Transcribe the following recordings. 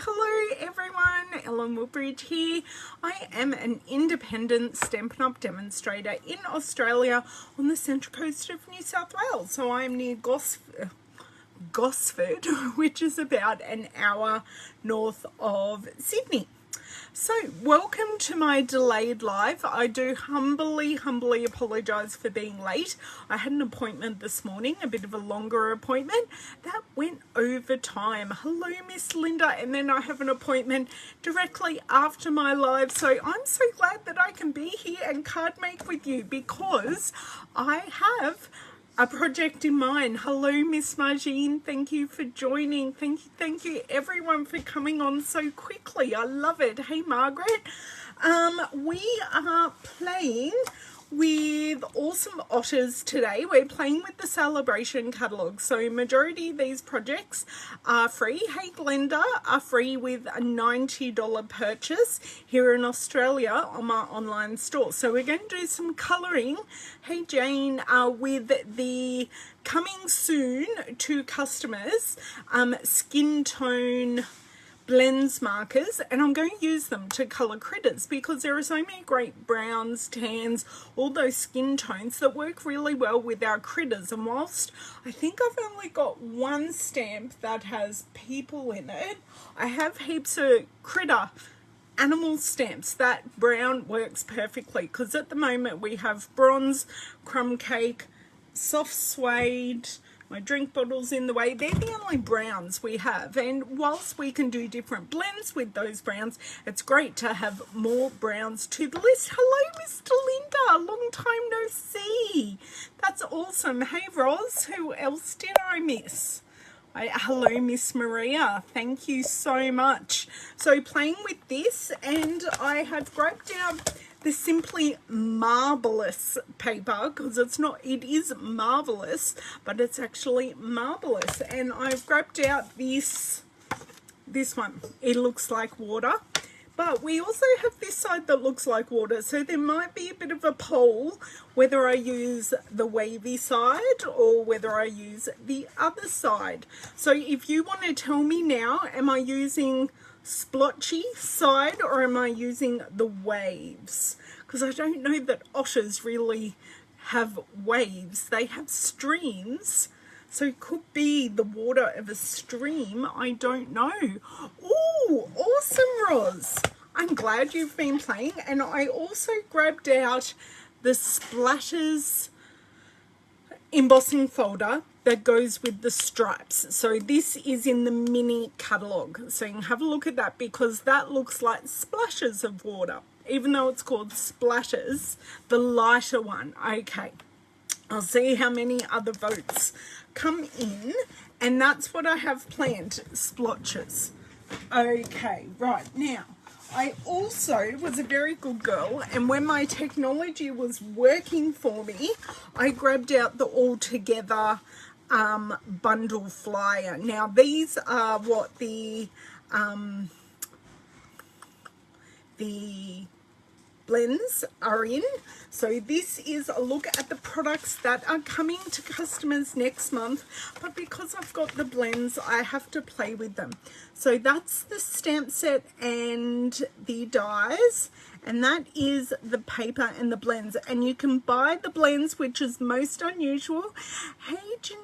Hello everyone, Ellen Woodbridge here. I am an independent Stampin' Up! Demonstrator in Australia on the Central Coast of New South Wales. So I'm near Gosford, which is about an hour north of Sydney. So welcome to my delayed live. I do humbly apologise for being late. I had an appointment this morning, a bit of a longer appointment that went over time. Hello Miss Linda, and then I have an appointment directly after my live. So I'm so glad that I can be here and card make with you because I have a project in mind. Hello Miss Margine, thank you for joining. Thank you everyone for coming on so quickly. I love it. Hey Margaret, we are playing with awesome Otters today. We're playing with the Sale-A-Bration catalogue. So majority of these projects are free. Hey Glenda, are free with a $90 purchase here in Australia on my online store. So we're going to do some colouring. Hey Jane, with the coming soon to customers skin tone blends markers, and I'm going to use them to colour critters because there are so many great browns, tans, all those skin tones that work really well with our critters. And whilst I think I've only got one stamp that has people in it, I have heaps of critter animal stamps. That brown works perfectly because at the moment we have bronze, crumb cake, soft suede, my drink bottle's in the way. They're the only browns we have, and whilst we can do different blends with those browns, it's great to have more browns to the list. Hello Mr. Linda, long time no see. That's awesome. Hey Roz, who else did I miss? Hello Miss Maria, thank you so much. So playing with this, and I have grabbed out the Simply Marbelous paper because it is marvelous, but it's actually marvelous. And I've grabbed out this one. It looks like water, but we also have this side that looks like water, so there might be a bit of a poll whether I use the wavy side or whether I use the other side. So if you want to tell me now, am I using splotchy side or am I using the waves? Because I don't know that otters really have waves. They have streams, so it could be the water of a stream. I don't know. Oh, awesome Roz, I'm glad you've been playing. And I also grabbed out the Splatters embossing folder that goes with the stripes. So this is in the mini catalogue, so you can have a look at that because that looks like splashes of water, even though it's called Splatters, the lighter one. Okay, I'll see how many other votes come in, and that's what I have planned, splotches. Okay, right, now I also was a very good girl, and when my technology was working for me, I grabbed out the All Together bundle flyer. Now these are what the blends are in. So this is a look at the products that are coming to customers next month, but because I've got the blends, I have to play with them. So that's the stamp set and the dies, and that is the paper and the blends. And you can buy the blends, which is most unusual. Hey Janine,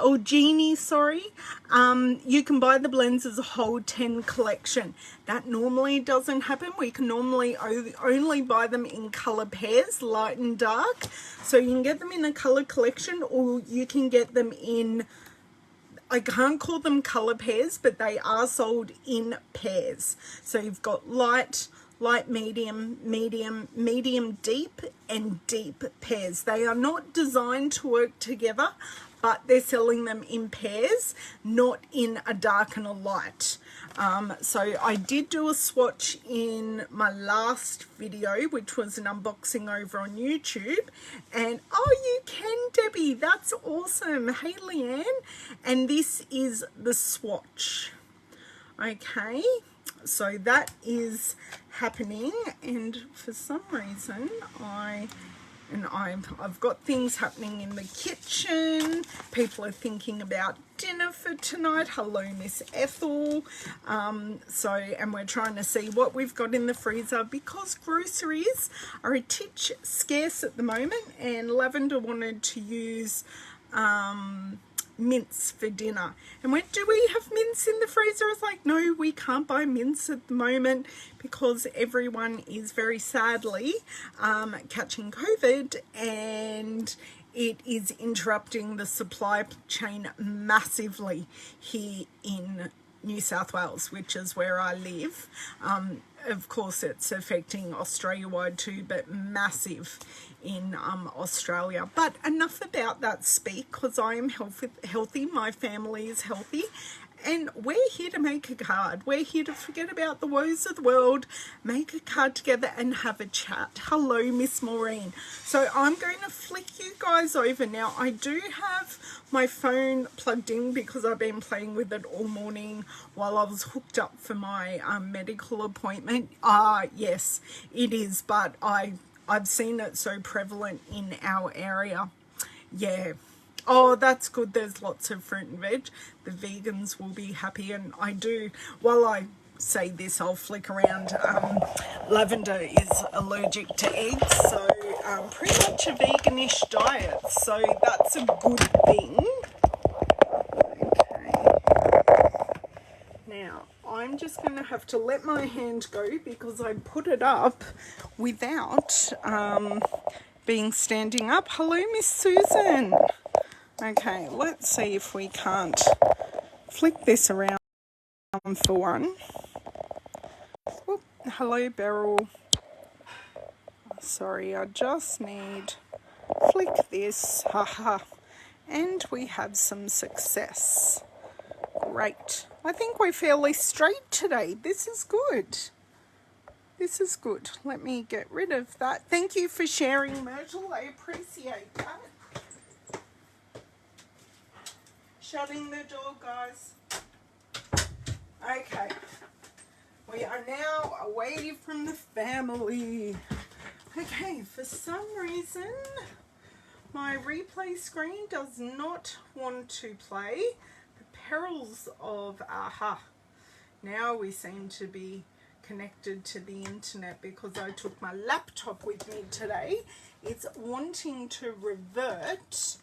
or Jeannie, sorry. You can buy the blends as a whole 10 collection. That normally doesn't happen. We can normally only buy them in color pairs, light and dark. So you can get them in a color collection, or you can get them in, I can't call them color pairs, but they are sold in pairs. So you've got light, medium, deep, and deep pairs. They are not designed to work together, but they're selling them in pairs, not in a dark and a light. So I did do a swatch in my last video, which was an unboxing over on YouTube. And oh, you can, Debbie, that's awesome. Hey Leanne, and this is the swatch. Okay, so that is happening, and for some reason I And I've got things happening in the kitchen. People are thinking about dinner for tonight. Hello, Miss Ethel. And we're trying to see what we've got in the freezer because groceries are a titch scarce at the moment. And Lavender wanted to use mince for dinner, and went, do we have mince in the freezer? I was like, no, we can't buy mince at the moment because everyone is very sadly catching COVID, and it is interrupting the supply chain massively here in New South Wales, which is where I live. Of course, it's affecting Australia-wide too, but massive in Australia. But enough about that speak, because I am healthy, my family is healthy, and we're here to make a card. We're here to forget about the woes of the world, make a card together and have a chat. Hello, Miss Maureen. So I'm going to flick you guys over now. I do have my phone plugged in because I've been playing with it all morning while I was hooked up for my medical appointment. Yes, it is, but I've seen it so prevalent in our area. Yeah. Oh, that's good. There's lots of fruit and veg. The vegans will be happy. And I do, while I say this, I'll flick around. Lavender is allergic to eggs, so pretty much a veganish diet. So that's a good thing. Okay. Now, I'm just going to have to let my hand go because I put it up without being standing up. Hello, Miss Susan. Okay, let's see if we can't flick this around for one. Whoop, hello, Beryl. Sorry, I just need flick this. Haha. And we have some success. Great. I think we're fairly straight today. This is good. This is good. Let me get rid of that. Thank you for sharing, Myrtle. I appreciate that. Shutting the door, guys. Okay. We are now away from the family. Okay, for some reason, my replay screen does not want to play. The perils of AHA. Now we seem to be connected to the internet because I took my laptop with me today. It's wanting to revert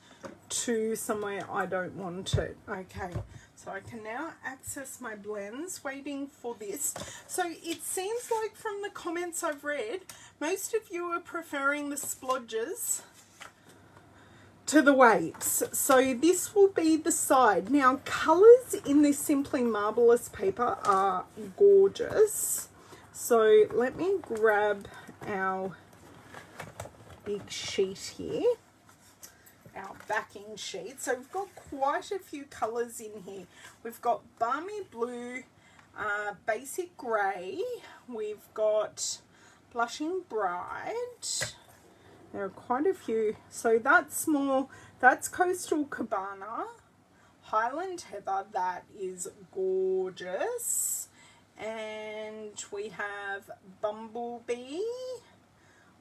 to somewhere I don't want it. Okay, so I can now access my blends, waiting for this. So it seems like from the comments I've read, most of you are preferring the splodges to the weights. So this will be the side. Now, colours in this Simply Marbelous paper are gorgeous. So let me grab our big sheet here. Our backing sheet. So we've got quite a few colours in here. We've got Balmy Blue, Basic Grey, we've got Blushing Bright. There are quite a few. So that's Coastal Cabana, Highland Heather, that is gorgeous. And we have Bumblebee,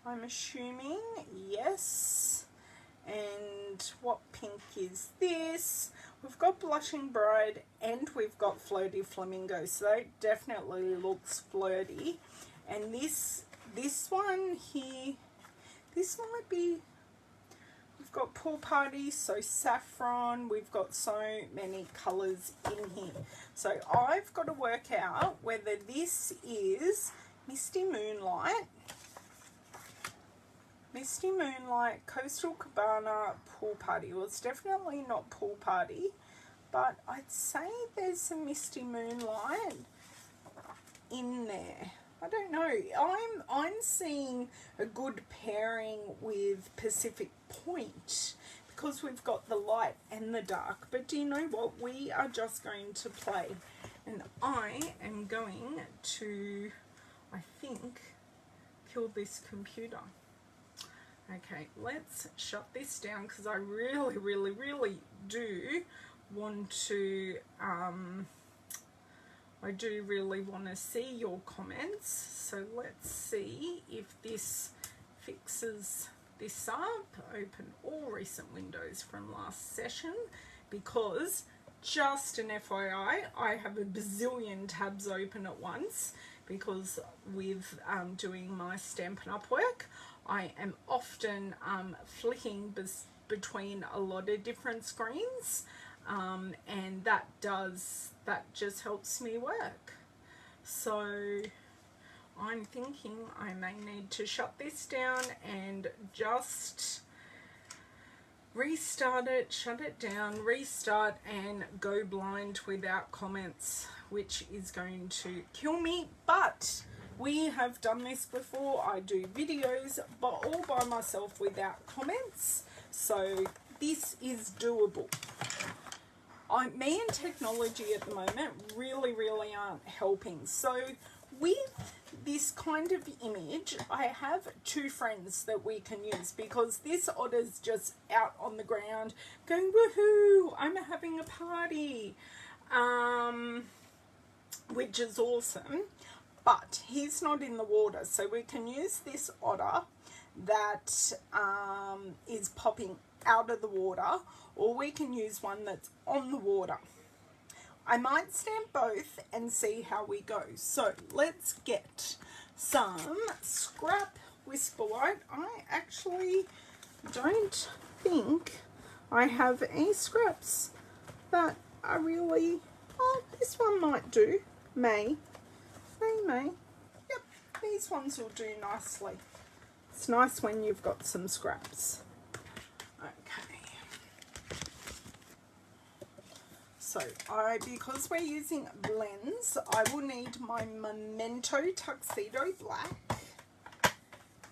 I'm assuming, yes. And what pink is this? We've got Blushing Bride and we've got Floaty Flamingo, so that definitely looks flirty. And this one here, this might be, we've got Pool Party, so saffron, we've got so many colours in here. So I've got to work out whether this is Misty Moonlight, Coastal Cabana, Pool Party. Well, it's definitely not Pool Party, but I'd say there's some Misty Moonlight in there. I don't know. I'm seeing a good pairing with Pacific Point because we've got the light and the dark. But do you know what? We are just going to play, and I am going to, I think, kill this computer. Okay, let's shut this down because I really, really, really do want to, I do really want to see your comments. So let's see if this fixes this up, open all recent windows from last session, because just an FYI, I have a bazillion tabs open at once, because with doing my Stampin' Up work, I am often flicking between a lot of different screens, and that just helps me work. So I'm thinking I may need to shut this down and just restart it, shut it down, restart, and go blind without comments, which is going to kill me. But we have done this before. I do videos but all by myself without comments, so this is doable. Me and technology at the moment really aren't helping. So with this kind of image, I have two friends that we can use, because this otter's just out on the ground going, woohoo, I'm having a party, which is awesome. But he's not in the water, so we can use this otter that is popping out of the water, or we can use one that's on the water. I might stamp both and see how we go. So let's get some scrap Whisper White. I actually don't think I have any scraps that are really, oh, this one might do, may. Yep, these ones will do nicely. It's nice when you've got some scraps. Okay. So because we're using blends, I will need my Memento Tuxedo Black,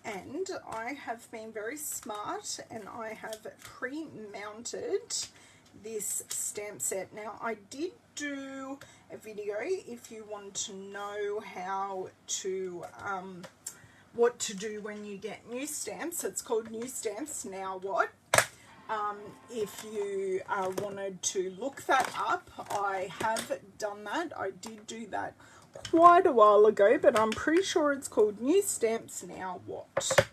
and I have been very smart and I have pre-mounted this stamp set. Now I did do a video if you want to know how to what to do when you get new stamps. It's called New Stamps Now What. If you wanted to look that up, I have done that. I did do that quite a while ago, but I'm pretty sure it's called New Stamps Now What.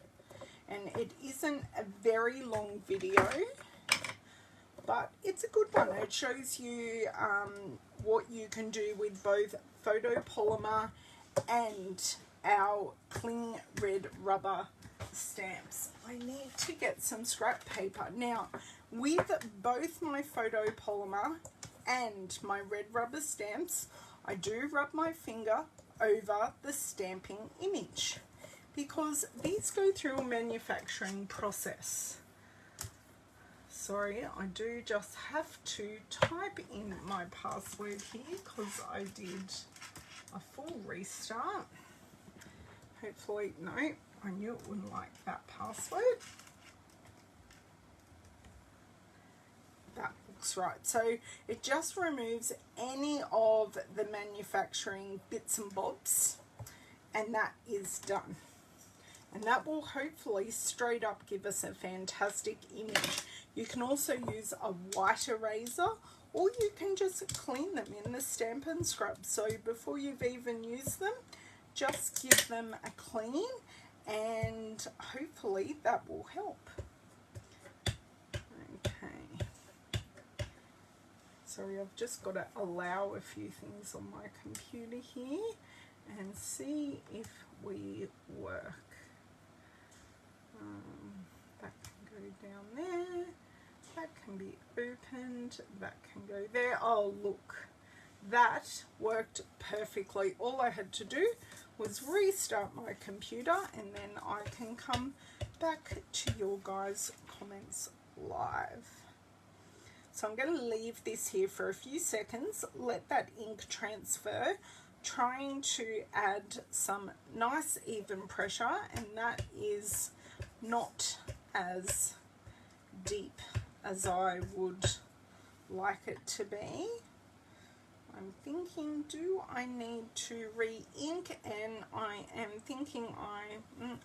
And it isn't a very long video, but it's a good one. It shows you what you can do with both photopolymer and our cling red rubber stamps. I need to get some scrap paper. Now, with both my photopolymer and my red rubber stamps, I do rub my finger over the stamping image, because these go through a manufacturing process. Sorry, I do just have to type in my password here because I did a full restart. Hopefully, no, I knew it wouldn't like that password. That looks right. So it just removes any of the manufacturing bits and bobs, and that is done. And that will hopefully straight up give us a fantastic image. You can also use a white eraser, or you can just clean them in the Stampin' Scrub. So before you've even used them, just give them a clean, and hopefully that will help. Okay. Sorry, I've just got to allow a few things on my computer here and see if we work. That can go down there, that can be opened, that can go there. Oh look, that worked perfectly. All I had to do was restart my computer, and then I can come back to your guys' comments live. So I'm going to leave this here for a few seconds, let that ink transfer, trying to add some nice even pressure, and that is not as deep as I would like it to be. I'm thinking, do I need to re-ink? And I am thinking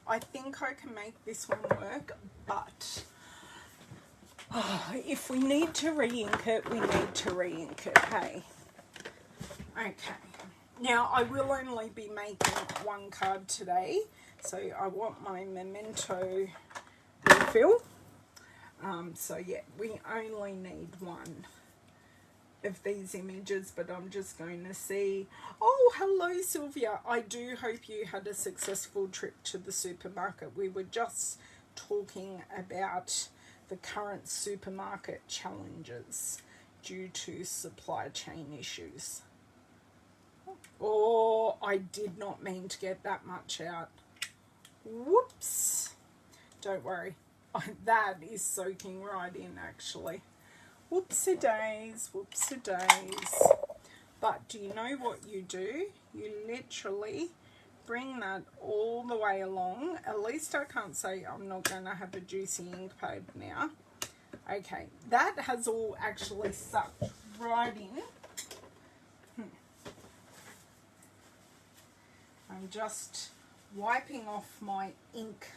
I think I can make this one work, but if we need to re-ink it, we need to re-ink it, hey? Okay. Now, I will only be making one card today, so I want my Memento red refill. So yeah, we only need one of these images, but I'm just going to see. Oh, hello Sylvia. I do hope you had a successful trip to the supermarket. We were just talking about the current supermarket challenges due to supply chain issues. Oh, I did not mean to get that much out. Whoops. Don't worry. That is soaking right in actually. Whoopsie days, whoopsie days. But do you know what you do? You literally bring that all the way along. At least I can't say I'm not going to have a juicy ink pad now. Okay, that has all actually sucked right in. I'm just wiping off my ink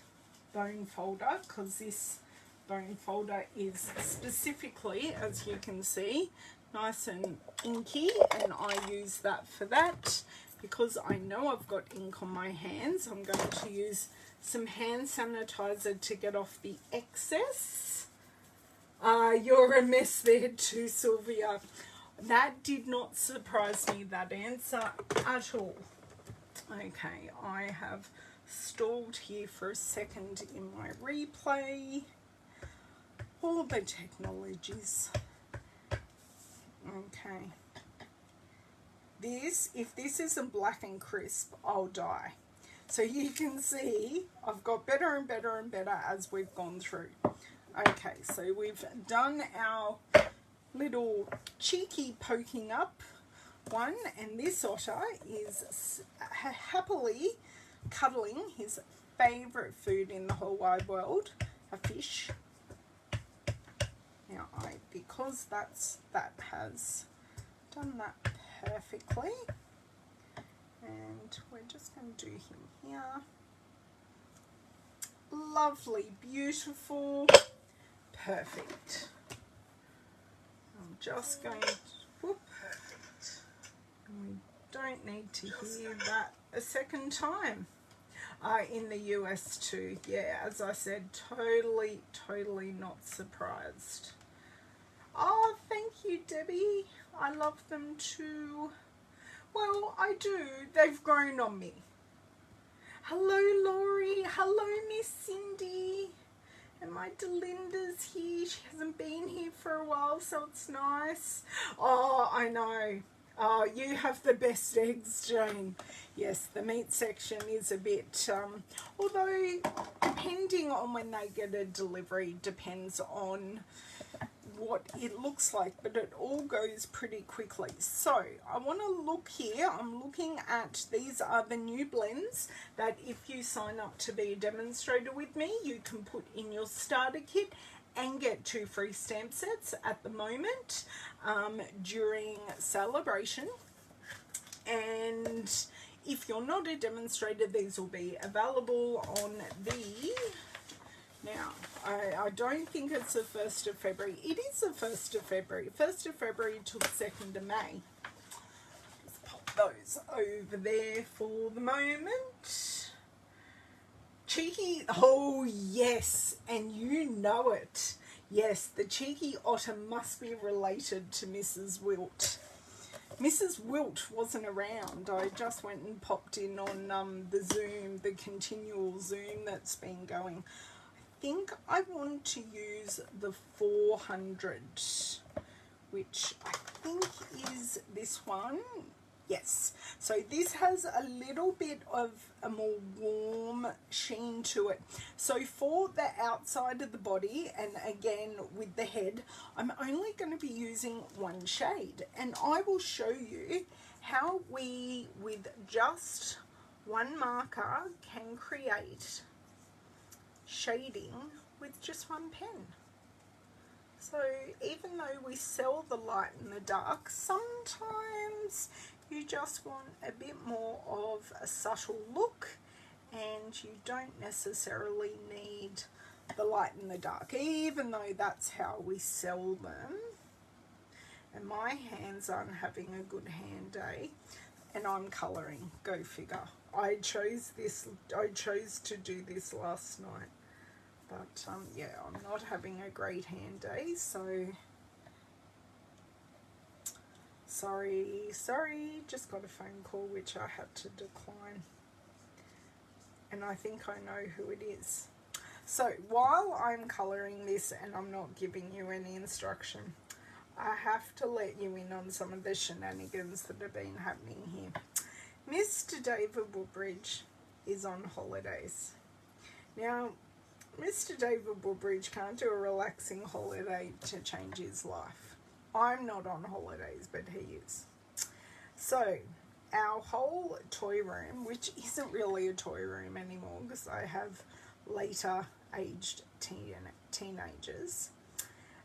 bone folder because this bone folder is specifically, as you can see, nice and inky, and I use that for that because I know I've got ink on my hands. I'm going to use some hand sanitizer to get off the excess. You're a mess there too, Sylvia. That did not surprise me, that answer at all. Okay, I have stalled here for a second in my replay. All the technologies. Okay. If this isn't black and crisp, I'll die. So you can see I've got better and better and better as we've gone through. Okay, so we've done our little cheeky poking up one, and this otter is happily cuddling his favourite food in the whole wide world, a fish. Now, because that has done that perfectly, and we're just going to do him here. Lovely, beautiful, perfect. I'm just going to, whoop, we don't need to hear that a second time. In the US too, yeah, as I said, totally not surprised. Oh, thank you, Debbie. I love them too. Well, I do. They've grown on me. Hello, Laurie. Hello, Miss Cindy. And my Delinda's here. She hasn't been here for a while, so it's nice. Oh, I know. Oh, you have the best eggs, Jane. Yes, the meat section is a bit, although depending on when they get a delivery, depends on what it looks like, but it all goes pretty quickly. So I want to look here. I'm looking at, these are the new blends that if you sign up to be a demonstrator with me, you can put in your starter kit and get 2 free stamp sets at the moment during Sale-A-Bration. And if you're not a demonstrator, these will be available on the, now I don't think it's the 1st of February. It is the 1st of February. 1st of February till the 2nd of May. Just pop those over there for the moment. Cheeky, oh yes, and you know it. Yes, the cheeky otter must be related to Mrs. Wilt. Mrs. Wilt wasn't around. I just went and popped in on the Zoom, the continual Zoom that's been going. I think I want to use the 400, which I think is this one. Yes, so this has a little bit of a more warm sheen to it. So for the outside of the body, and again with the head, I'm only going to be using one shade. And I will show you how we, with just one marker, can create shading with just one pen. So even though we sell the light and the dark, sometimes you just want a bit more of a subtle look, and you don't necessarily need the light and the dark, even though that's how we sell them. And my hands aren't having a good hand day, and I'm colouring. Go figure. I chose to do this last night. But yeah, I'm not having a great hand day, so sorry, just got a phone call which I had to decline. And I think I know who it is. So while I'm colouring this and I'm not giving you any instruction, I have to let you in on some of the shenanigans that have been happening here. Mr. David Woodbridge is on holidays. Now, Mr. David Woodbridge can't do a relaxing holiday to change his life. I'm not on holidays, but he is. So, our whole toy room, which isn't really a toy room anymore because I have later aged teenagers,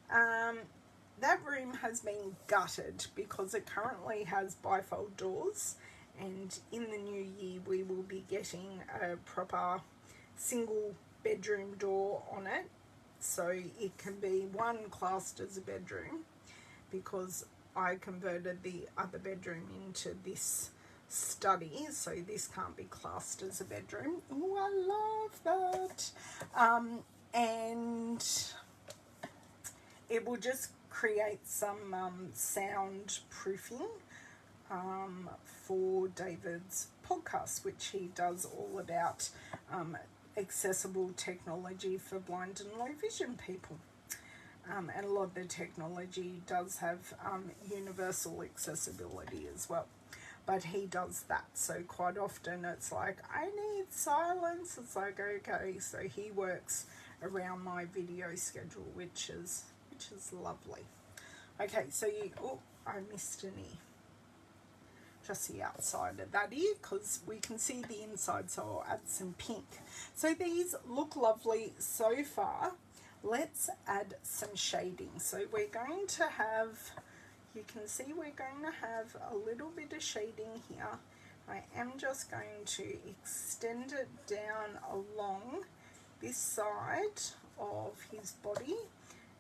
that room has been gutted because it currently has bifold doors, and in the new year we will be getting a proper single bedroom door on it, so it can be one classed as a bedroom, because I converted the other bedroom into this study, so this can't be classed as a bedroom. Oh, I love that. And it will just create some sound proofing for David's podcast, which he does all about accessible technology for blind and low vision people. And a lot of the technology does have universal accessibility as well. But he does that, so quite often it's like, I need silence. It's like, okay, so he works around my video schedule, which is lovely. Okay, so I missed an ear. Just the outside of that ear, because we can see the inside, so I'll add some pink. So these look lovely so far. Let's add some shading. So we're going to have, you can see we're going to have a little bit of shading here. I am just going to extend it down along this side of his body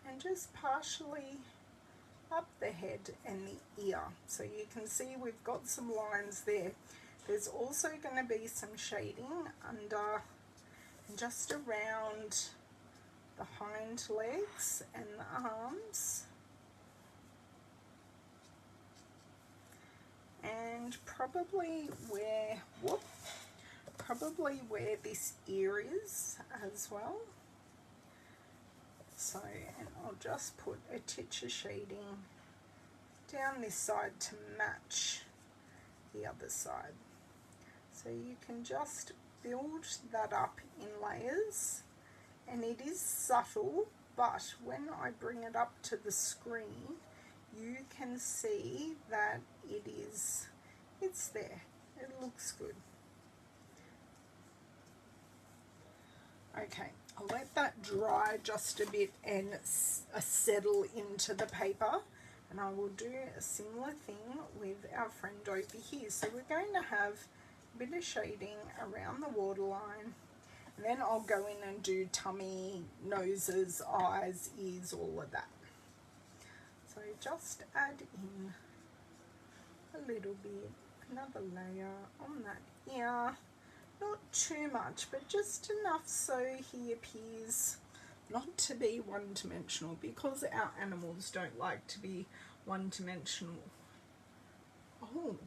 and just partially up the head and the ear. So you can see we've got some lines there. There's also going to be some shading under and just around the hind legs and the arms, and probably where this ear is as well. So, and I'll just put a titch of shading down this side to match the other side. So you can just build that up in layers, and it is subtle, but when I bring it up to the screen, you can see that it's there. It looks good. Okay, I'll let that dry just a bit and settle into the paper, and I will do a similar thing with our friend over here. So we're going to have a bit of shading around the waterline, and then I'll go in and do tummy, noses, eyes, ears, all of that. So just add in a little bit, another layer on that ear. Not too much, but just enough so he appears not to be one-dimensional, because our animals don't like to be one-dimensional. Oh,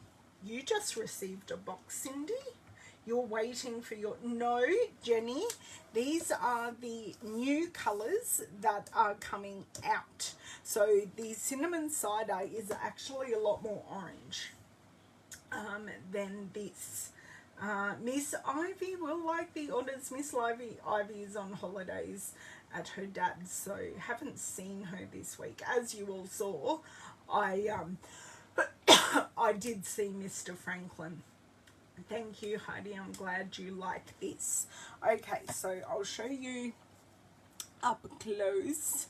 you just received a box, Cindy. You're waiting for your... No, Jenny, these are the new colours that are coming out. So the cinnamon cider is actually a lot more orange than this. Miss Ivy will like the Otters. Miss Ivy is on holidays at her dad's, so haven't seen her this week. As you all saw, I I did see Mr. Franklin. Thank you, Heidi. I'm glad you like this. Okay, so I'll show you up close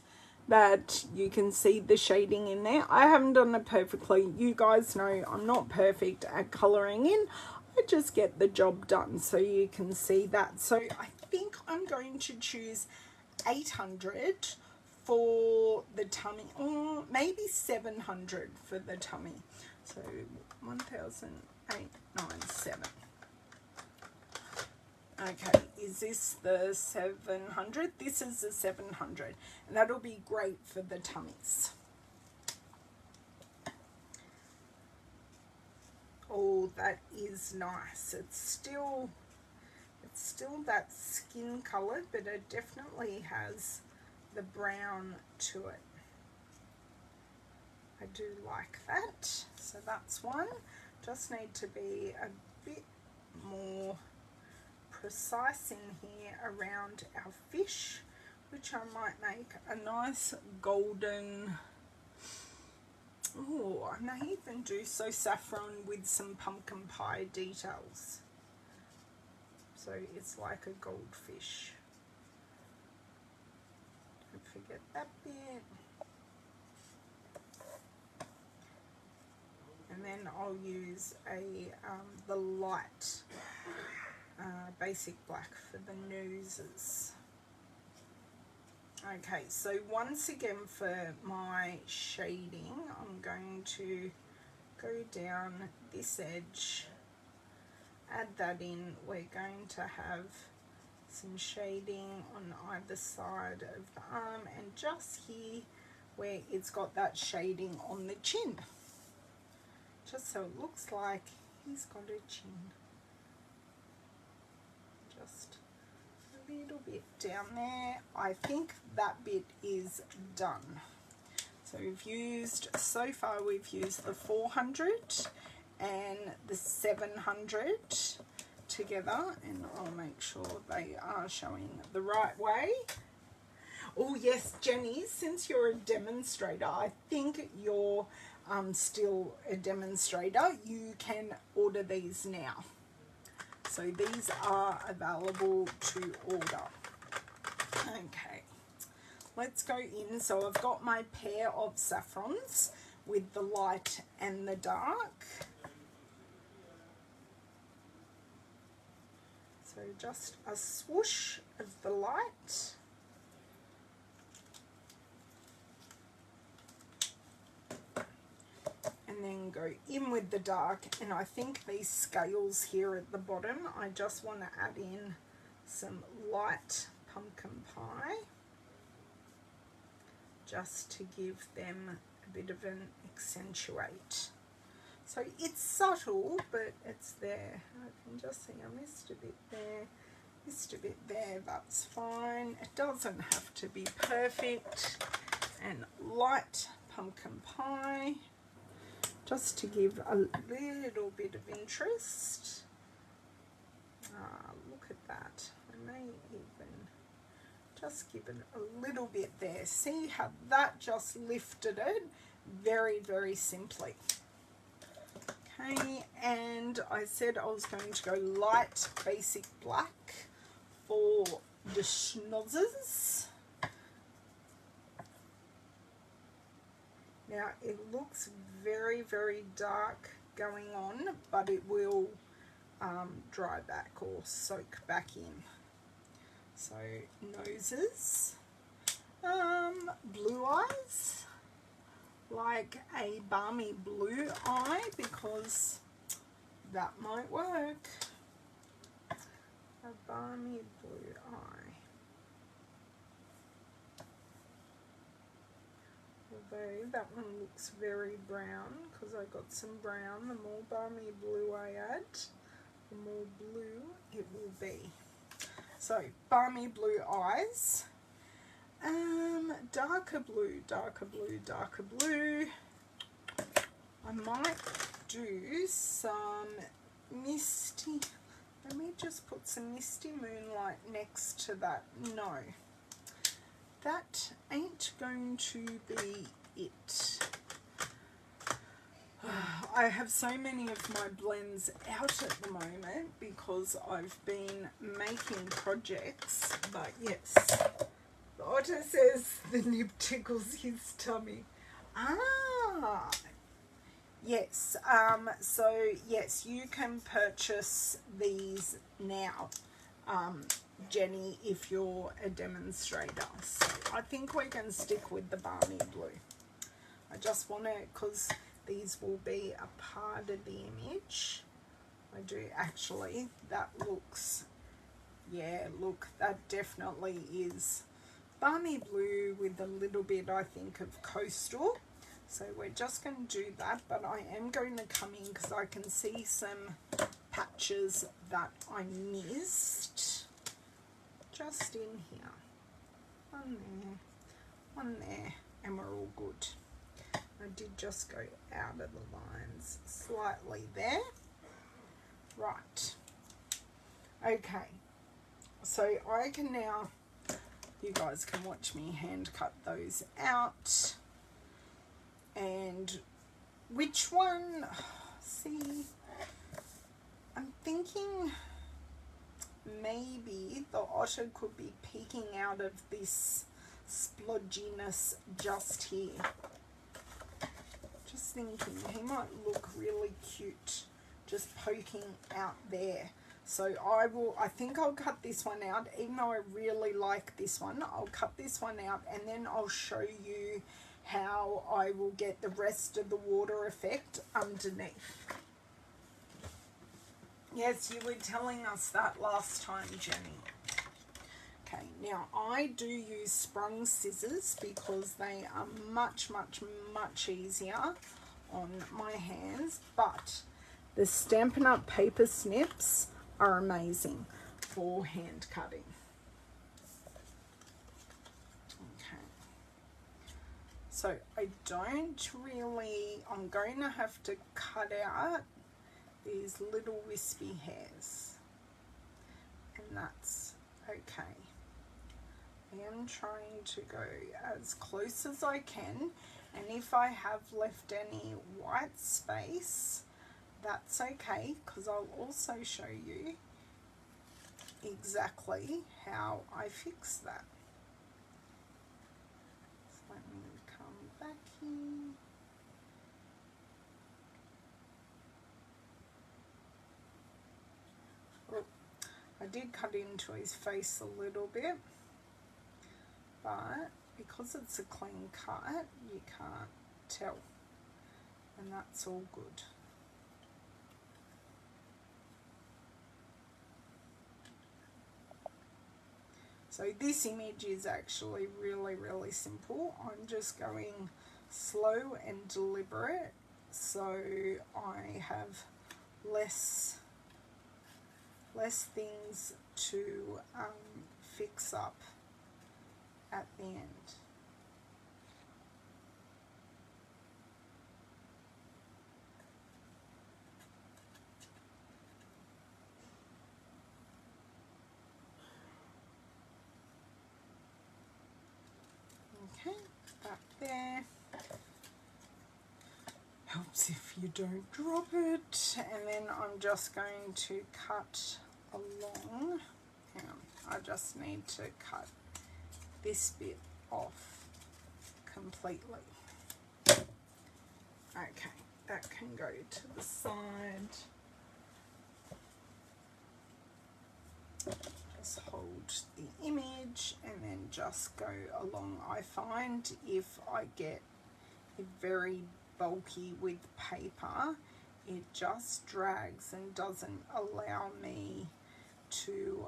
that you can see the shading in there. I haven't done it perfectly. You guys know I'm not perfect at colouring in. I just get the job done, so you can see that. So I think I'm going to choose 800 for the tummy, or maybe 700 for the tummy. So 1,897. Okay, is this the 700? This is the 700, and that'll be great for the tummies. Oh, that is nice. It's still that skin color, but it definitely has the brown to it. I do like that. So that's one. Just need to be a bit more precise in here around our fish, which I might make a nice golden. Oh, I may even do so saffron with some pumpkin pie details. So it's like a goldfish. Don't forget that bit. And then I'll use the light basic black for the noses. Okay, so once again for my shading, I'm going to go down this edge, add that in. We're going to have some shading on either side of the arm and just here where it's got that shading on the chin, just so it looks like he's got a chin. Just a little bit down there. I think that bit is done. So so far we've used the 400 and the 700 together, and I'll make sure they are showing the right way. Oh yes, Jenny, since you're a demonstrator, I think you're still a demonstrator, you can order these now. So these are available to order. Okay, let's go in. So I've got my pair of saffrons with the light and the dark. So just a swoosh of the light. And then go in with the dark, and I think these scales here at the bottom, I just want to add in some light pumpkin pie just to give them a bit of an accentuate. So it's subtle, but it's there. I can just see I missed a bit there, that's fine. It doesn't have to be perfect. And light pumpkin pie, just to give a little bit of interest. Look at that. I may even just give it a little bit there. See how that just lifted it very, very simply. Okay, and I said I was going to go light basic black for the schnozzes. Now it looks very, very dark going on, but it will dry back or soak back in. So noses, blue eyes, like a balmy blue eye, because that might work. A balmy blue eye. Although that one looks very brown, because I got some brown. The more balmy blue I add, the more blue it will be. So balmy blue eyes, darker blue, darker blue, darker blue. I might do some misty. Let me just put some misty moonlight next to that. No, that ain't going to be it. I have so many of my blends out at the moment because I've been making projects, but yes, the otter says the nib tickles his tummy. Yes, so yes, you can purchase these now, Jenny, if you're a demonstrator. So I think we can stick with the balmy blue. I just want to, because these will be a part of the image. I do actually, that looks Yeah, look, that definitely is balmy blue with a little bit, I think, of coastal. So we're just going to do that, but I am going to come in because I can see some patches that I missed just in here. One there, and we're all good. I did just go out of the lines slightly there. Right. Okay. So I can now, you guys can watch me hand cut those out. And which one, see, I'm thinking maybe the otter could be peeking out of this splodginess just here. Just thinking he might look really cute just poking out there. So I think I'll cut this one out, even though I really like this one. I'll cut this one out and then I'll show you how I will get the rest of the water effect underneath. Yes, you were telling us that last time, Jenny. Okay, now I do use sprung scissors because they are much, much, much easier on my hands, but the Stampin' Up! Paper snips are amazing for hand cutting. Okay, so I don't really, I'm going to have to cut out these little wispy hairs, and that's okay. I am trying to go as close as I can, and if I have left any white space, that's okay, because I'll also show you exactly how I fix that. So let me come back here. Oh, I did cut into his face a little bit, but because it's a clean cut, you can't tell, and that's all good. So this image is actually really, really simple. I'm just going slow and deliberate, so I have less things to fix up at the end. Okay, that there. Helps if you don't drop it. And then I'm just going to cut along. I just need to cut this bit off completely. Okay, that can go to the side. Just hold the image and then just go along. I find if I get it very bulky with paper, it just drags and doesn't allow me to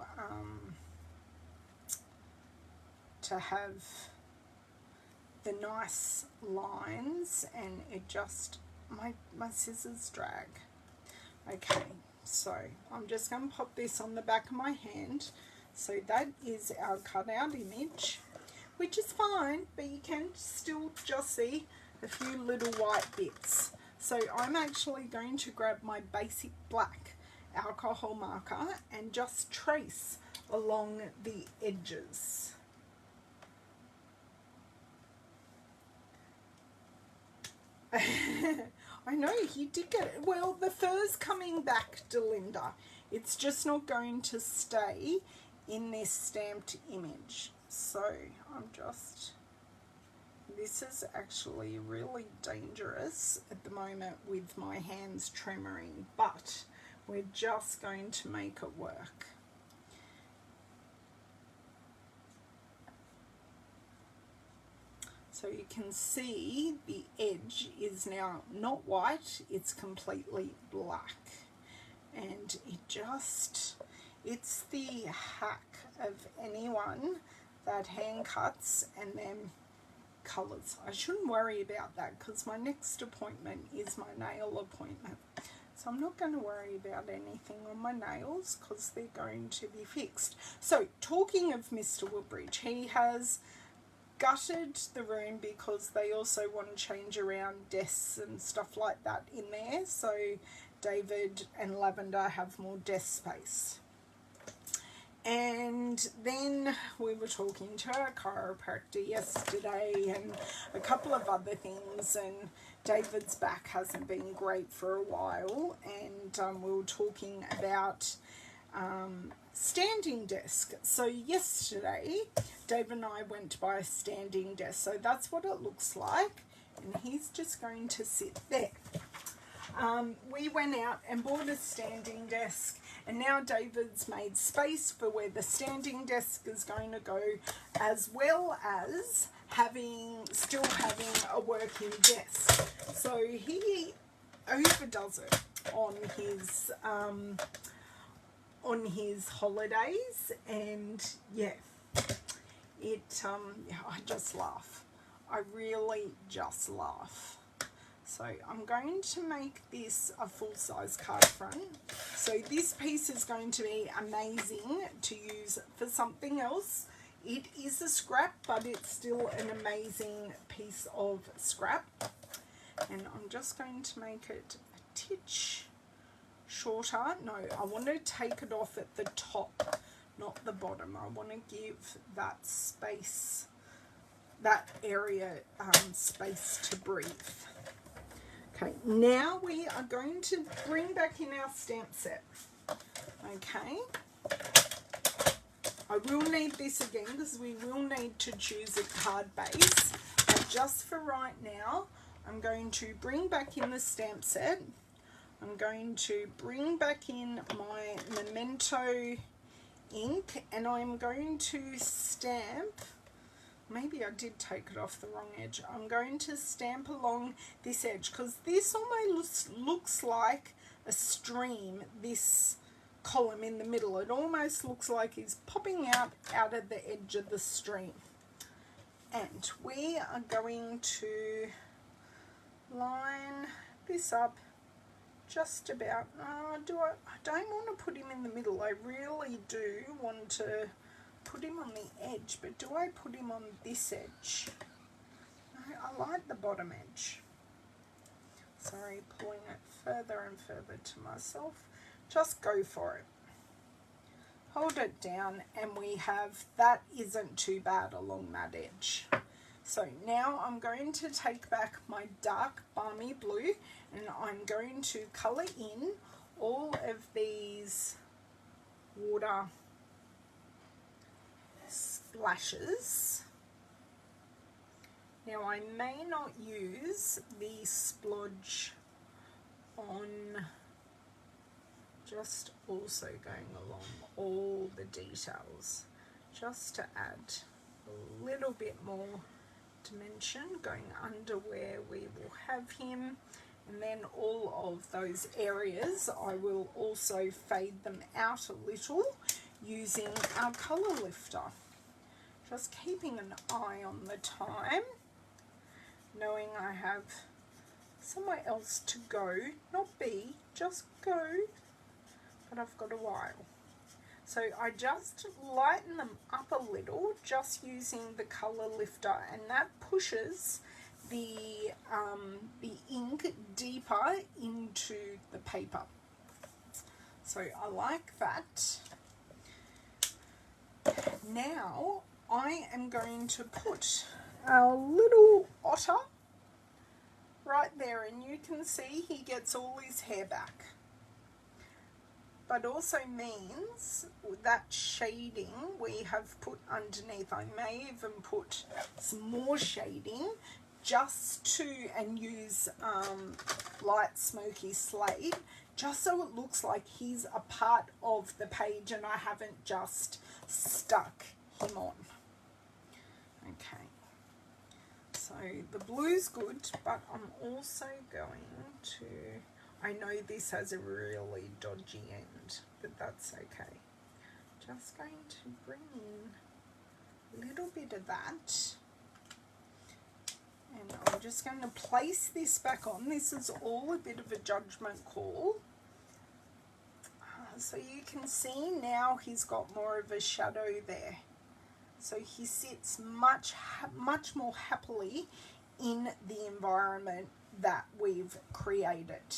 have the nice lines, and it just, my scissors drag. Okay, so I'm just going to pop this on the back of my hand. So that is our cutout image, which is fine, but you can still just see a few little white bits. So I'm actually going to grab my basic black alcohol marker and just trace along the edges. I know, you did get it. Well, the fur's coming back, Delinda. It's just not going to stay in this stamped image. So I'm just, this is actually really dangerous at the moment with my hands tremoring, but we're just going to make it work. So you can see the edge is now not white, it's completely black. And it just, It's the hack of anyone that hand cuts and then colours. I shouldn't worry about that because my next appointment is my nail appointment. So I'm not going to worry about anything on my nails because they're going to be fixed. So talking of Mr. Woodbridge, he has gutted the room because they also want to change around desks and stuff like that in there. So David and Lavender have more desk space. And then we were talking to our chiropractor yesterday and a couple of other things, and David's back hasn't been great for a while, and we were talking about standing desk. So yesterday David and I went to buy a standing desk, so that's what it looks like, and he's just going to sit there. We went out and bought a standing desk, and now David's made space for where the standing desk is going to go, as well as still having a working desk. So he overdoes it on his holidays, and yeah, I just laugh. I really just laugh. So I'm going to make this a full-size card front. So this piece is going to be amazing to use for something else. It is a scrap, but it's still an amazing piece of scrap. And I'm just going to make it a titch shorter. No, I want to take it off at the top, not the bottom. I want to give that space, that area space to breathe. Okay, now we are going to bring back in our stamp set. Okay, I will need this again because we will need to choose a card base, but just for right now I'm going to bring back in the stamp set. I'm going to bring back in my Memento ink, and I'm going to stamp. Maybe I did take it off the wrong edge. I'm going to stamp along this edge because this almost looks like a stream, this column in the middle. It almost looks like it's popping out of the edge of the stream. And we are going to line this up just about. I don't want to put him in the middle. I really do want to put him on the edge, but do I put him on this edge? No, I like the bottom edge. Sorry, pulling it further and further to myself. Just go for it. Hold it down, and we have, that isn't too bad along that edge. So now I'm going to take back my dark balmy blue, and I'm going to colour in all of these water splashes. Now I may not use the splodge on, just also going along all the details, just to add a little bit more dimension going under where we will have him, and then all of those areas I will also fade them out a little using our colour lifter. Just keeping an eye on the time, knowing I have somewhere else to go, not be, just go, but I've got a while. So I just lighten them up a little, just using the colour lifter, and that pushes the ink deeper into the paper. So I like that. Now I am going to put our little otter right there, and you can see he gets all his hair back. But also means that shading we have put underneath. I may even put some more shading just to, and use light smoky slate, just so it looks like he's a part of the page and I haven't just stuck him on. Okay, so the blue's good, but I'm also going to, I know this has a really dodgy end, but that's okay. just going to bring in a little bit of that. And I'm just going to place this back on. This is all a bit of a judgment call. So you can see now he's got more of a shadow there. So he sits much more happily in the environment that we've created.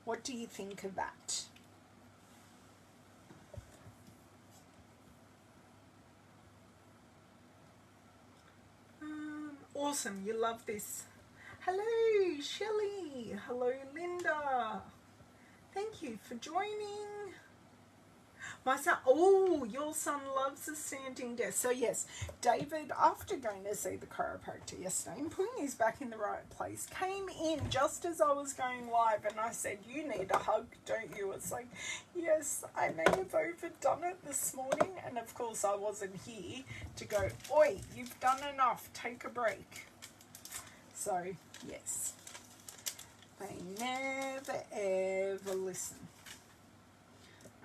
What do you think of that? Awesome, you love this. Hello, Shelley. Hello, Linda. Thank you for joining. My son, oh, your son loves the standing desk. So yes, David, after going to see the chiropractor yesterday and putting his back in the right place, came in just as I was going live, and I said, you need a hug, don't you? It's like, yes, I may have overdone it this morning, and of course I wasn't here to go, oi, you've done enough, take a break. So yes, they never ever listen.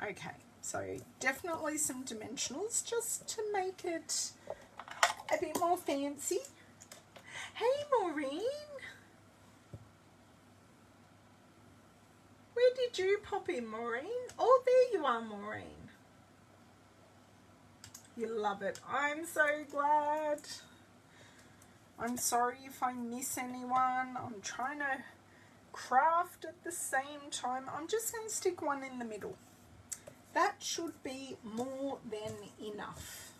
Okay. So definitely some dimensionals just to make it a bit more fancy. Hey Maureen, where did you pop in, Maureen? Oh, there you are, Maureen. You love it. I'm so glad. I'm sorry if I miss anyone. I'm trying to craft at the same time. I'm just going to stick one in the middle. That should be more than enough.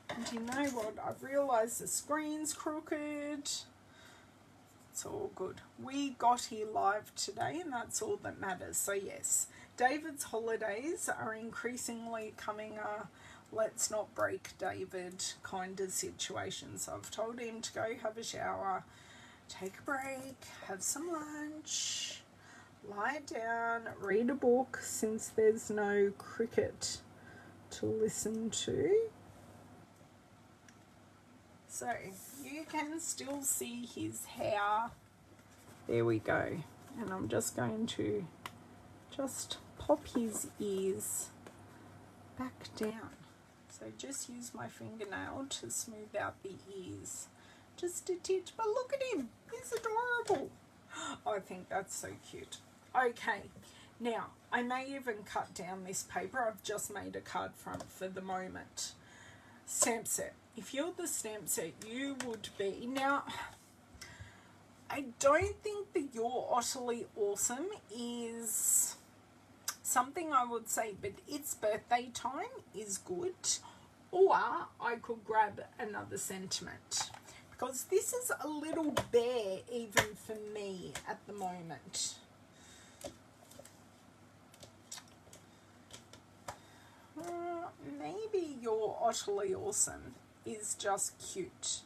And you know what? I've realised the screen's crooked. It's all good. We got here live today, and that's all that matters. So yes, David's holidays are increasingly coming let's not break David kind of situation. So I've told him to go have a shower, take a break, have some lunch, lie down, read a book since there's no cricket to listen to. So you can still see his hair. There we go. And I'm just going to just pop his ears back down. So just use my fingernail to smooth out the ears. Just a titch, but look at him. He's adorable. I think that's so cute. Okay, now I may even cut down this paper. I've just made a card front for the moment. Stamp set. If you're the stamp set, you would be. Now, I don't think the You're Utterly Awesome is something I would say, but It's Birthday Time is good. Or I could grab another sentiment, because this is a little bare even for me at the moment. Maybe You're Utterly Awesome is just cute.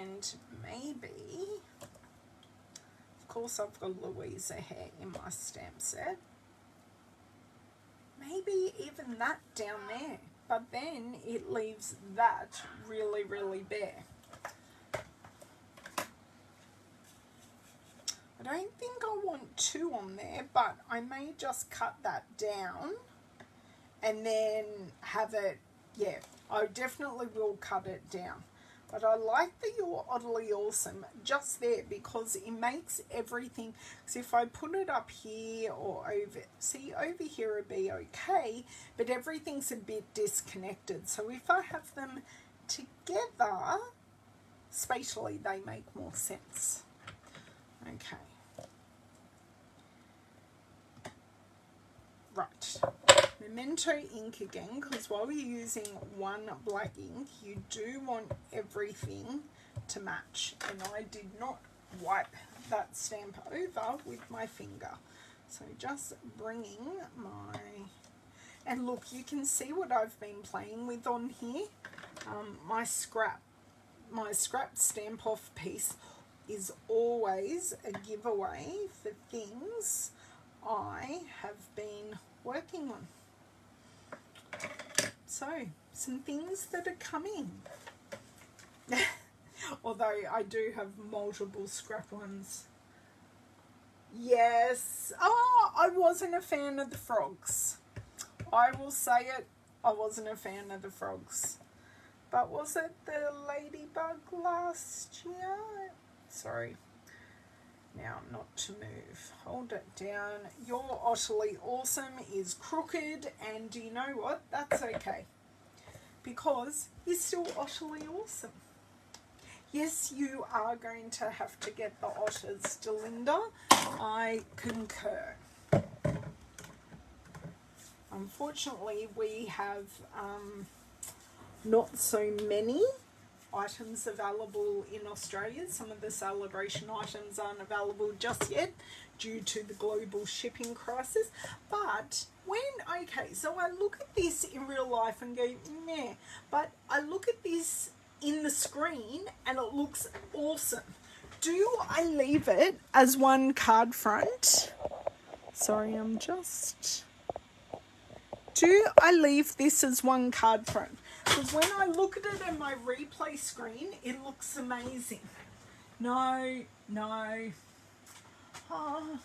And maybe, of course I've got Louisa hair in my stamp set. Maybe even that down there. But then it leaves that really, really bare. I don't think I want two on there, but I may just cut that down and then have it, yeah, I definitely will cut it down. But I like the You're Utterly Awesome just there, because it makes everything, because if I put it up here or over, see over here it'd be okay, but everything's a bit disconnected. So if I have them together, spatially they make more sense. Okay. Right. Memento ink again, because while you're using one black ink, you do want everything to match. And I did not wipe that stamp over with my finger. So just bringing my... And look, you can see what I've been playing with on here. My scrap stamp off piece is always a giveaway for things I have been working on. So, some things that are coming. Although I do have multiple scrap ones. Yes. Oh, I wasn't a fan of the frogs. I will say it, I wasn't a fan of the frogs. But was it the ladybug last year? Sorry. Now, not to move. Hold it down. Your Otterly Awesome is crooked, and do you know what? That's okay. Because you're still Otterly Awesome. Yes, you are going to have to get the Otters, Delinda. I concur. Unfortunately, we have not so many items available in Australia. Some of the Sale-A-Bration items aren't available just yet due to the global shipping crisis. But okay, so I look at this in real life and go, meh. But I look at this in the screen and it looks awesome. Do I leave it as one card front? Sorry, do I leave this as one card front? Because when I look at it in my replay screen, it looks amazing. No. Oh.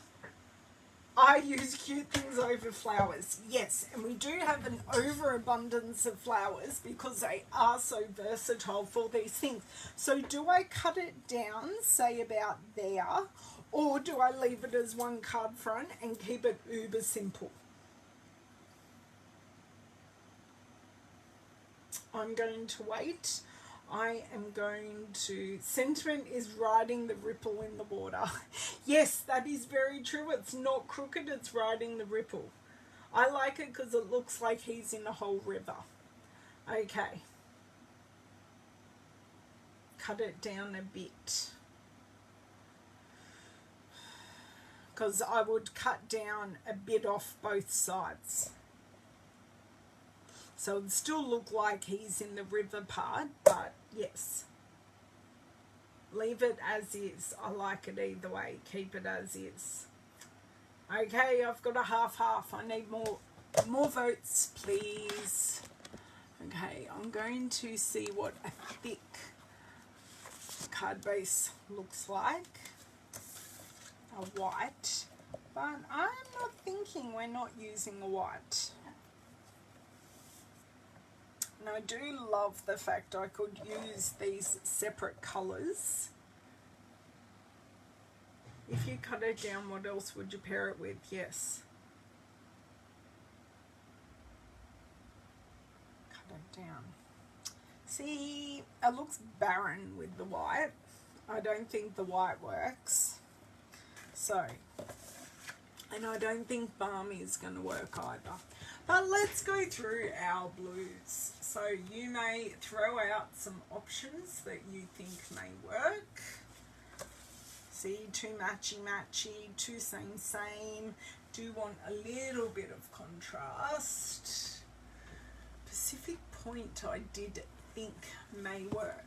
I use cute things over flowers. Yes, and we do have an overabundance of flowers because they are so versatile for these things. So do I cut it down, say about there, or do I leave it as one card front and keep it uber simple? I'm going to wait. I am going to... Sentiment is riding the ripple in the water. Yes, that is very true. It's not crooked, it's riding the ripple. I like it because it looks like he's in a whole river. Okay. Cut it down a bit. Because I would cut down a bit off both sides. So it'd still look like he's in the river part, but yes. Leave it as is. I like it either way. Keep it as is. Okay, I've got a half-half. I need more votes, please. Okay, I'm going to see what a thick card base looks like. A white. But I'm not thinking we're not using a white. And I do love the fact I could use these separate colours. If you cut it down, what else would you pair it with? Yes. Cut it down. See, it looks barren with the white. I don't think the white works. So, and I don't think balmy is going to work either. But let's go through our blues. So you may throw out some options that you think may work. See, too matchy, too same. Do want a little bit of contrast. Pacific Point I did think may work.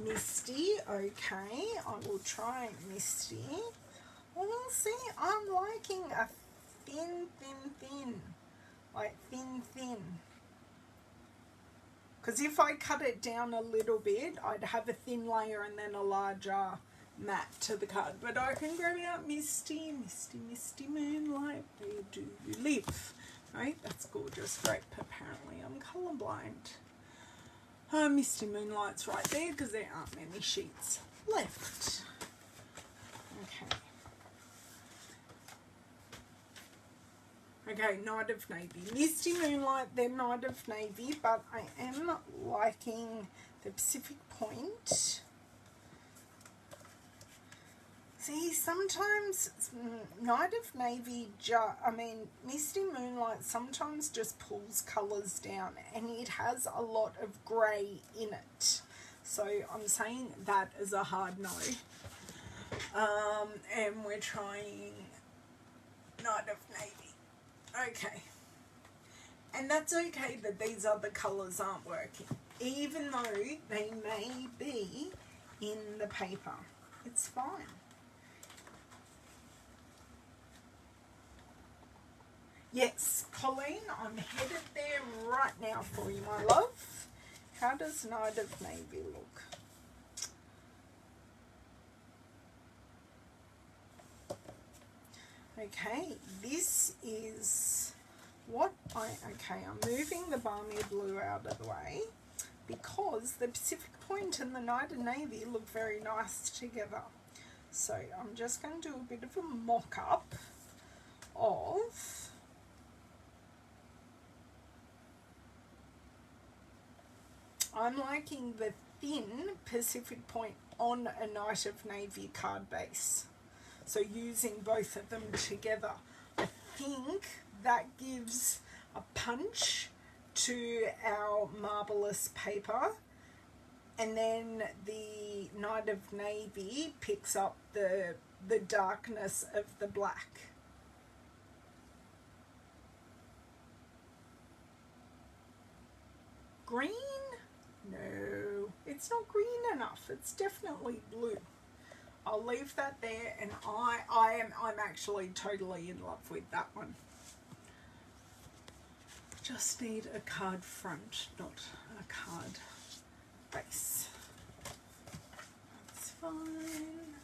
Misty, okay, I will try Misty. Well, see, I'm liking a thin, like thin. Because if I cut it down a little bit, I'd have a thin layer and then a larger mat to the card. But I can grab out Misty Moonlight, where do you live? Right, that's gorgeous. Great, apparently I'm colourblind. Misty Moonlight's right there because there aren't many sheets left. Okay, Night of Navy. Misty Moonlight, then Night of Navy, but I am liking the Pacific Point. See, sometimes Night of Navy, Misty Moonlight sometimes just pulls colours down and it has a lot of grey in it. So I'm saying that as a hard no. And we're trying Night of Navy. Okay. And that's okay that these other colours aren't working, even though they may be in the paper. It's fine. Yes, Colleen, I'm headed there right now for you, my love. How does Night of Navy look? Okay, this is what I'm moving the Balmy Blue out of the way because the Pacific Point and the Night of Navy look very nice together. So I'm just going to do a bit of a mock-up of I'm liking the thin Pacific Point on a Night of Navy card base. So using both of them together, I think that gives a punch to our Marbelous paper, and then the Night of Navy picks up the darkness of the black. Green? No, it's not green enough. It's definitely blue. I'll leave that there, and I'm actually totally in love with that one. Just need a card front, not a card base. That's fine.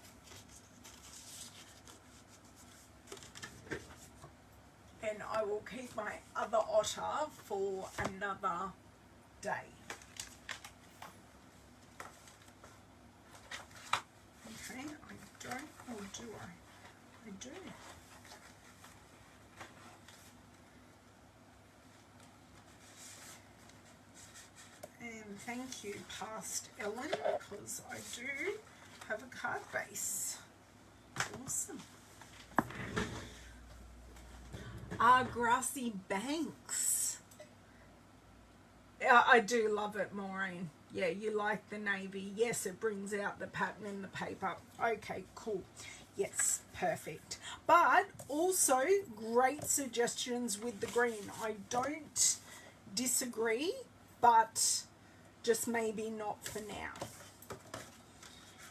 And I will keep my other otter for another day. Okay, I don't, or do I? I do. And thank you, past Ellen, because I do have a card base. Awesome. Grassy Banks. I do love it, Maureen. Yeah, you like the navy. Yes, it brings out the pattern in the paper. Okay, cool. Yes, perfect. But also great suggestions with the green. I don't disagree, but just maybe not for now.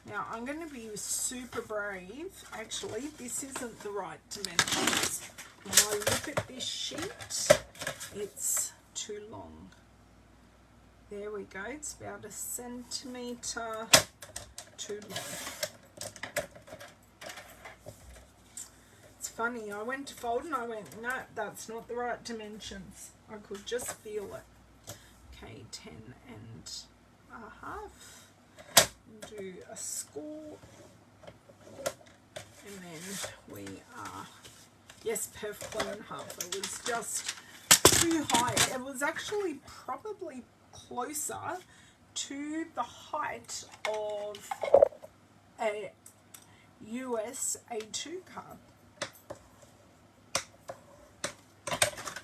Now, I'm going to be super brave. Actually, this isn't the right dimensions. When I look at this sheet, it's too long. There we go. It's about 1 centimetre too long. It's funny. I went to fold and I went, no, that's not the right dimensions. I could just feel it. Okay, 10 and a half. Do a score. And then we are, yes, perfectly in half. It was just too high. It was actually probably closer to the height of a US A2 card.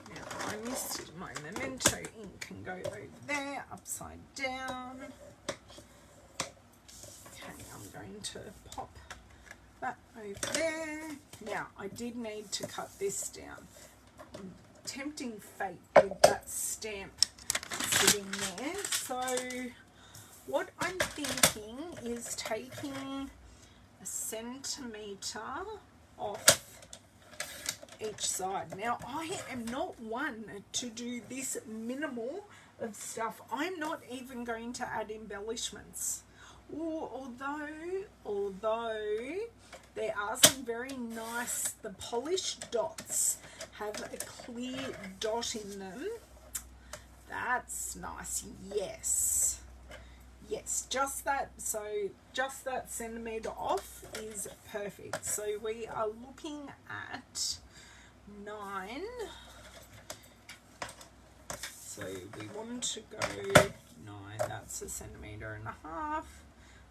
Now I missed my memento ink, can go over there, upside down. Okay, I'm going to pop that over there. Now I did need to cut this down. Tempting fate with that stamp sitting there. So what I'm thinking is taking 1 centimetre off each side. Now I am not one to do this minimal of stuff. I'm not even going to add embellishments. Although there are some very nice, the polished dots have a clear dot in them. That's nice. Yes, just that. So just that centimetre off is perfect. So we are looking at 9. So we want to go 9. That's 1.5 centimetres.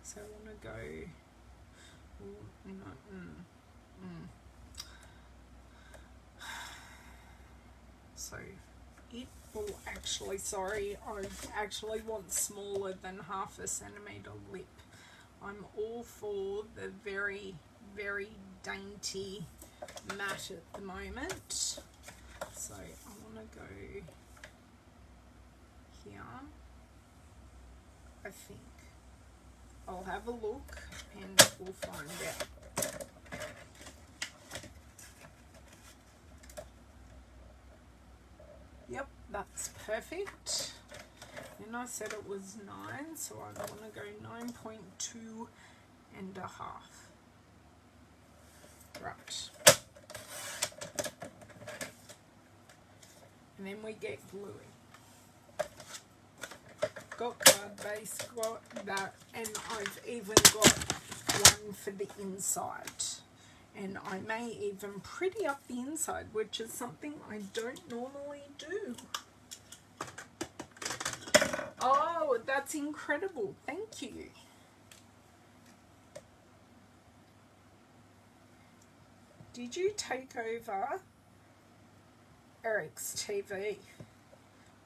So I want to go. So it will actually, sorry, I actually want smaller than 0.5 centimetre lip. I'm all for the very, very dainty matte at the moment. So I want to go here. I think I'll have a look and we'll find out. Yep, that's perfect. And I said it was 9, so I want to go 9.2 and a half. Right. and then we get gluing. Got card base, got that, and I've even got one for the inside. And I may even pretty up the inside, which is something I don't normally do. Oh, that's incredible. Thank you. Did you take over Eric's TV?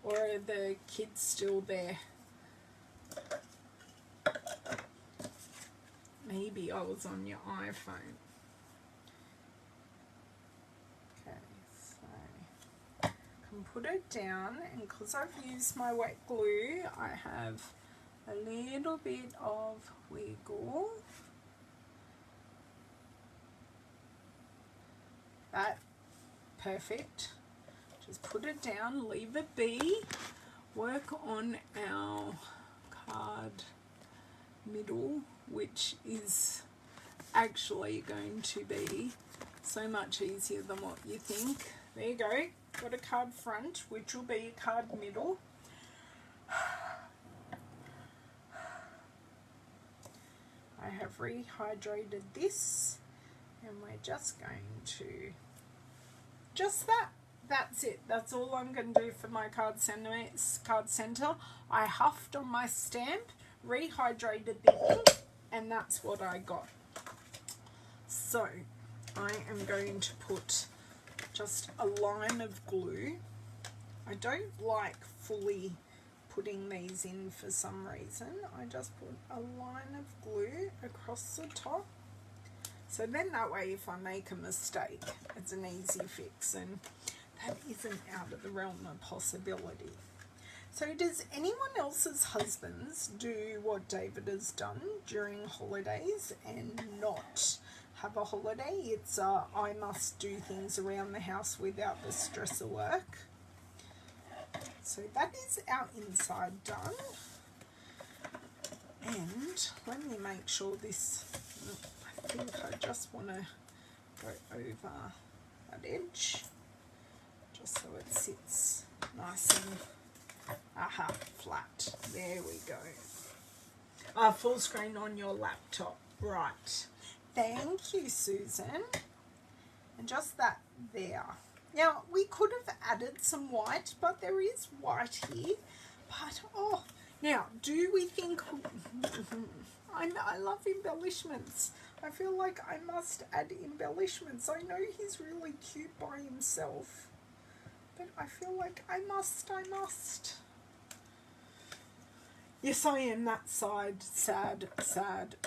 Or are the kids still there? Maybe I was on your iPhone. Okay, so I can put it down, and because I've used my wet glue, I have a little bit of wiggle. That, perfect. Just put it down, leave it be, work on our card middle, which is actually going to be so much easier than what you think. There you go, got a card front, which will be a card middle. I have rehydrated this, and we're just going to, just that. That's it. That's all I'm going to do for my card center. I huffed on my stamp, rehydrated the ink, and that's what I got. So I am going to put just a line of glue. I don't like fully putting these in for some reason. I just put a line of glue across the top. So then that way if I make a mistake, it's an easy fix, and that isn't out of the realm of possibility. So does anyone else's husbands do what David has done during holidays and not have a holiday? It's I must do things around the house without the stress of work. So that is our inside done. And let me make sure this, I think I just want to go over that edge, just so it sits nice and flat. There we go. Full screen on your laptop. Right. Thank you, Susan. And just that there. Now, we could have added some white, but there is white here. But, oh, now, do we think... I love embellishments. I feel like I must add embellishments. I know he's really cute by himself, but I feel like I must. Yes, I am that sad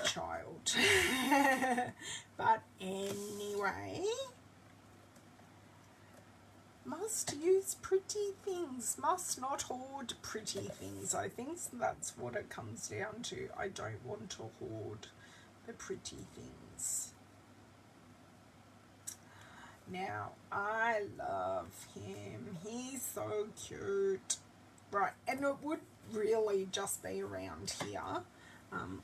child. But anyway, must use pretty things, must not hoard pretty things. I think that's what it comes down to. I don't want to hoard the pretty things. Now, I love him. He's so cute. Right, and it would really just be around here.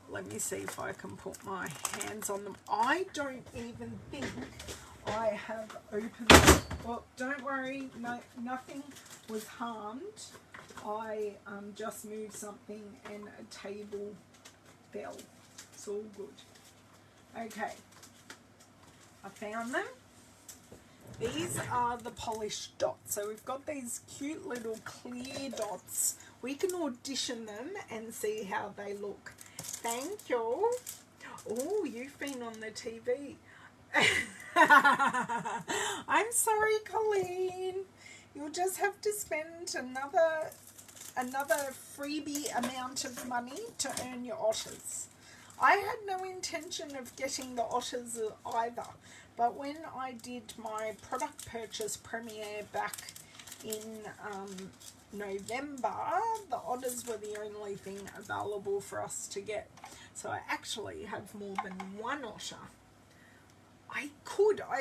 Let me see if I can put my hands on them. I don't even think I have opened them. Well, don't worry, no, nothing was harmed. I just moved something and a table fell. It's all good. Okay, I found them. These are the polished dots. So we've got these cute little clear dots. We can audition them and see how they look. Thank you. Oh, you've been on the TV. I'm sorry, Colleen. You'll just have to spend another freebie amount of money to earn your Otters. I had no intention of getting the Otters either, but when I did my product purchase premiere back in November, the Otters were the only thing available for us to get. So I actually have more than one Otter. I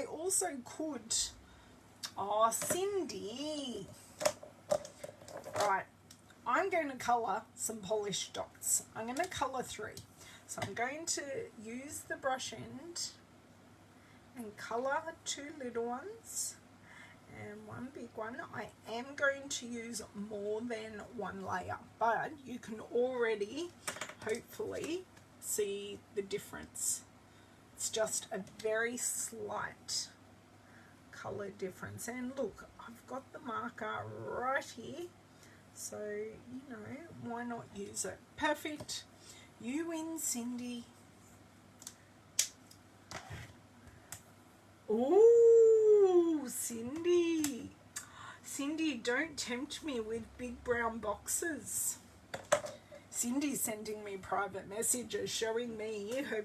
also could. Oh, Cindy. Right, I'm going to colour some polished dots. I'm going to colour 3. So I'm going to use the brush end and colour 2 little ones. and one big one. I am going to use more than one layer, but you can already hopefully see the difference. It's just a very slight colour difference. And look, I've got the marker right here, so you know, why not use it? Perfect. You win, Cindy. Ooh, Cindy. Cindy, don't tempt me with big brown boxes. Cindy's sending me private messages showing me her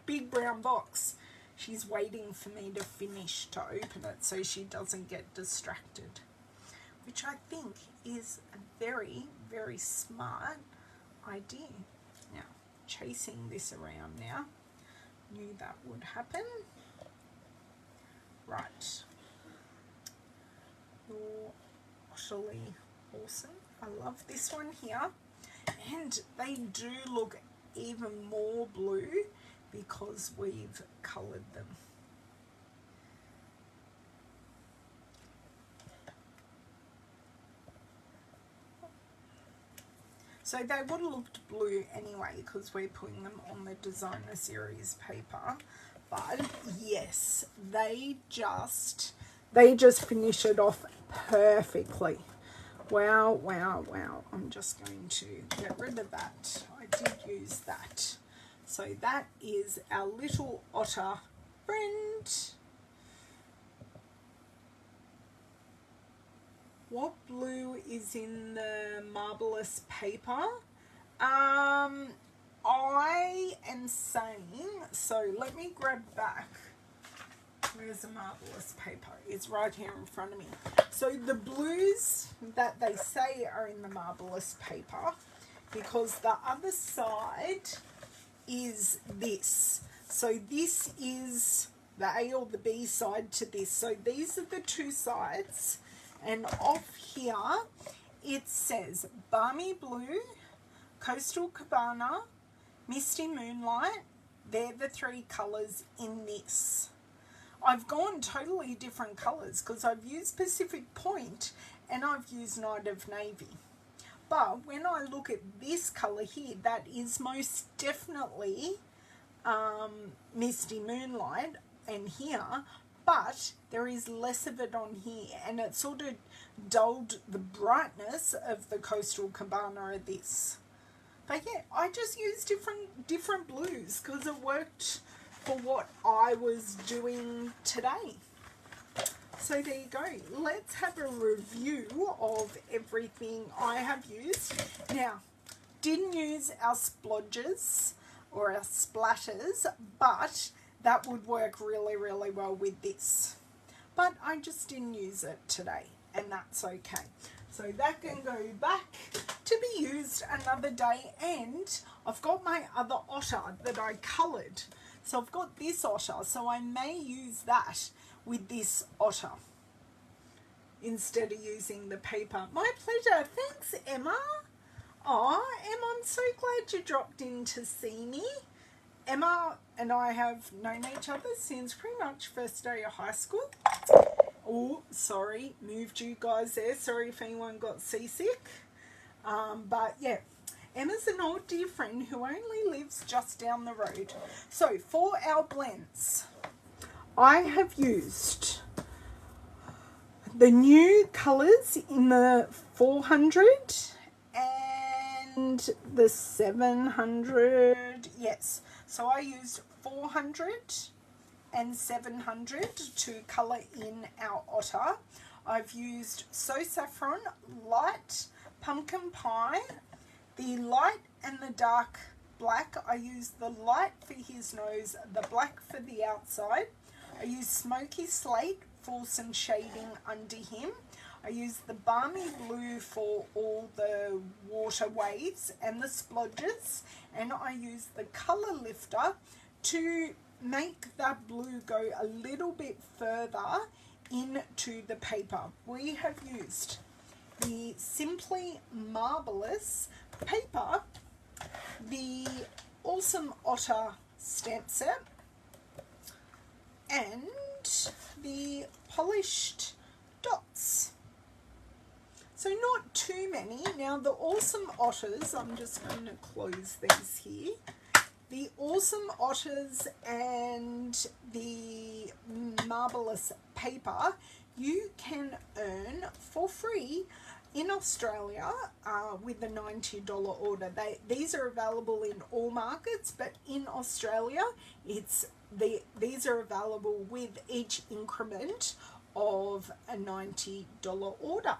big brown box. She's waiting for me to finish to open it so she doesn't get distracted, which I think is a very, very smart idea. Now, chasing this around now. Knew that would happen. Right. You're utterly awesome. I love this one here. And they do look even more blue because we've coloured them. So they would have looked blue anyway because we're putting them on the designer series paper. But yes, they just finish it off perfectly. Wow, wow, wow. I'm just going to get rid of that. I did use that. So that is our little otter friend. What blue is in the Marbelous paper? I am saying, so let me grab back. Where's the Marbelous paper? It's right here in front of me. So the blues that they say are in the Marbelous paper, because the other side is this. So this is the A or the B side to this. So these are the two sides. And off here it says Balmy Blue, Coastal Cabana, Misty Moonlight. They're the three colours in this. I've gone totally different colours because I've used Pacific Point and I've used Night of Navy. But when I look at this colour here, that is most definitely Misty Moonlight and here, but there is less of it on here, and it sort of dulled the brightness of the Coastal Cabana of this. But yeah, I just used different blues because it worked for what I was doing today. So there you go. Let's have a review of everything I have used. Now, didn't use our splodges or our splatters, but that would work really, really well with this. But I just didn't use it today, and that's okay. So that can go back to be used another day, and I've got my other otter that I coloured. So I've got this otter, so I may use that with this otter instead of using the paper. My pleasure. Thanks, Emma. Aw, Emma, I'm so glad you dropped in to see me. Emma and I have known each other since pretty much first day of high school. Oh, sorry, moved you guys there. Sorry if anyone got seasick. But yeah, Emma's an old dear friend who only lives just down the road. So for our blends, I have used the new colours in the 400 and the 700. Yes, so I used 400 and 700 to colour in our otter. I've used So Saffron, Light, Pumpkin Pie, the light and the dark black. I used the light for his nose, the black for the outside. I used Smoky Slate for some shading under him. I used the Balmy Blue for all the water waves and the splodges. And I used the Colour Lifter to make that blue go a little bit further into the paper. We have used the Simply Marbelous paper, the Awesome Otter stamp set, and the Polished dots. So not too many. Now the Awesome Otters, I'm just going to close these here. The Awesome Otters and the Marbelous paper you can earn for free in Australia with a $90 order. These are available in all markets, but in Australia these are available with each increment of a $90 order.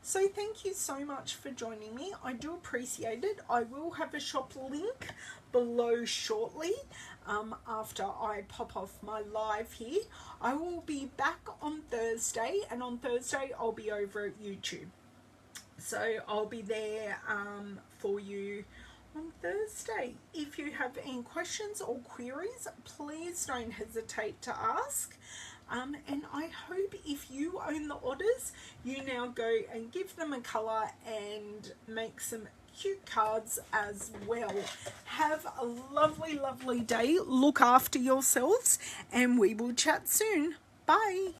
So thank you so much for joining me. I do appreciate it. I will have a shop link below shortly after I pop off my live here. I will be back on Thursday, and on Thursday I'll be over at YouTube. So I'll be there for you on Thursday. If you have any questions or queries, please don't hesitate to ask. And I hope if you own the Otters, you now go and give them a colour and make some cute cards as well. Have a lovely, lovely day. Look after yourselves, and we will chat soon. Bye.